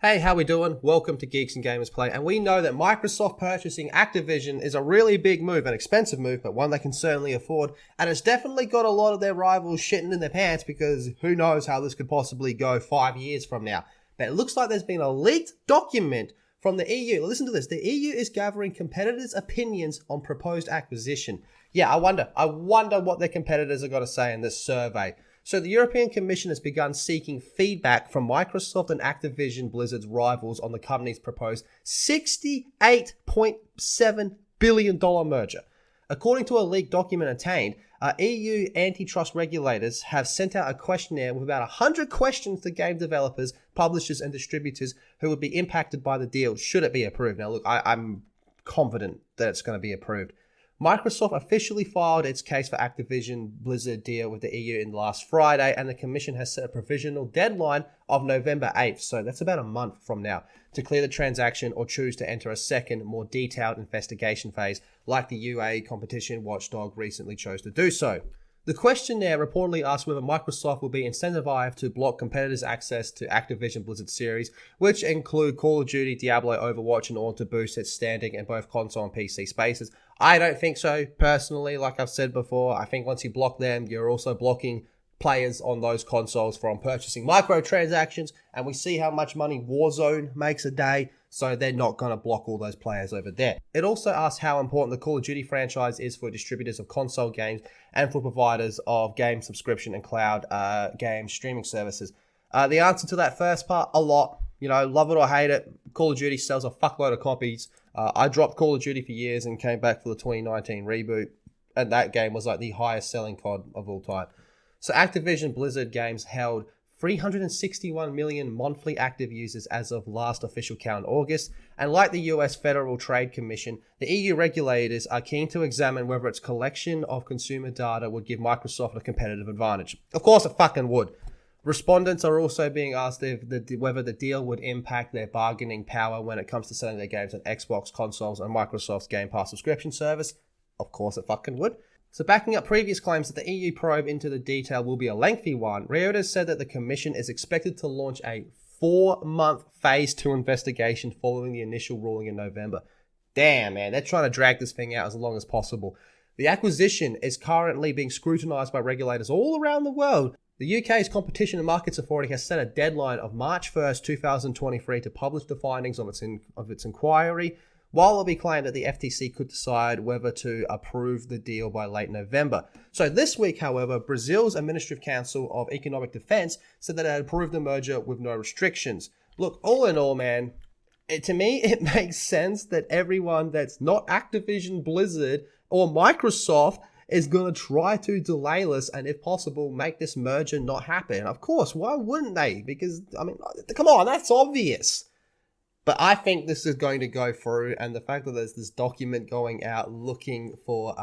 Hey, how we doing? Welcome to Geeks and Gamers Play, and we know that Microsoft purchasing Activision is a really big move, an expensive move, but one they can certainly afford, and it's definitely got a lot of their rivals shitting in their pants because who knows how this could possibly go 5 years from now. But it looks like there's been a leaked document from the EU. Listen to this. The EU is gathering competitors' opinions on proposed acquisition. Yeah, I wonder what their competitors are going to say in this survey. So the European Commission has begun seeking feedback from Microsoft and Activision Blizzard's rivals on the company's proposed $68.7 billion merger. According to a leaked document obtained, EU antitrust regulators have sent out a questionnaire with about 100 questions to game developers, publishers, and distributors who would be impacted by the deal should it be approved. Now, look, I'm confident that it's going to be approved. Microsoft officially filed its case for Activision Blizzard deal with the EU in last Friday, and the Commission has set a provisional deadline of November 8th, so that's about a month from now, to clear the transaction or choose to enter a second, more detailed investigation phase, like the UA competition watchdog recently chose to do so. The questionnaire reportedly asked whether Microsoft will be incentivized to block competitors' access to Activision Blizzard series, which include Call of Duty, Diablo, Overwatch, in order to boost its standing in both console and PC spaces. I don't think so, personally. Like I've said before, I think once you block them, you're also blocking players on those consoles from purchasing microtransactions, and we see how much money Warzone makes a day, so they're not going to block all those players over there. It also asks how important the Call of Duty franchise is for distributors of console games and for providers of game subscription and cloud game streaming services. The answer to that first part, a lot. You know, love it or hate it, Call of Duty sells a fuckload of copies. I dropped Call of Duty for years and came back for the 2019 reboot, and that game was like the highest selling COD of all time. So Activision Blizzard games held 361 million monthly active users as of last official count in August, and like the US Federal Trade Commission, the EU regulators are keen to examine whether its collection of consumer data would give Microsoft a competitive advantage. Of course it fucking would. Respondents are also being asked whether the deal would impact their bargaining power when it comes to selling their games on Xbox consoles and Microsoft's Game Pass subscription service. Of course it fucking would. So backing up previous claims that the EU probe into the detail will be a lengthy one, Reuters said that the Commission is expected to launch a 4-month Phase 2 investigation following the initial ruling in November. Damn, man, they're trying to drag this thing out as long as possible. The acquisition is currently being scrutinized by regulators all around the world. The UK's Competition and Markets Authority has set a deadline of March 1st, 2023 to publish the findings of its inquiry, while it'll be claimed that the FTC could decide whether to approve the deal by late November. So this week, however, Brazil's Administrative Council of Economic Defense said that it had approved the merger with no restrictions. Look, all in all, man, to me, it makes sense that everyone that's not Activision Blizzard or Microsoft is going to try to delay this and, if possible, make this merger not happen. Of course, why wouldn't they? Because, I mean, come on, that's obvious. But I think this is going to go through, and the fact that there's this document going out looking for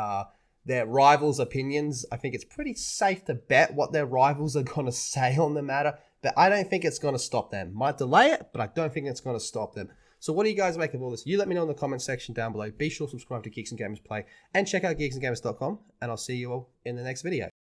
their rivals' opinions, I think it's pretty safe to bet what their rivals are going to say on the matter, but I don't think it's going to stop them. Might delay it, but I don't think it's going to stop them. So what do you guys make of all this? You let me know in the comment section down below. Be sure to subscribe to Geeks and Gamers Play and check out geeksandgamers.com, and I'll see you all in the next video.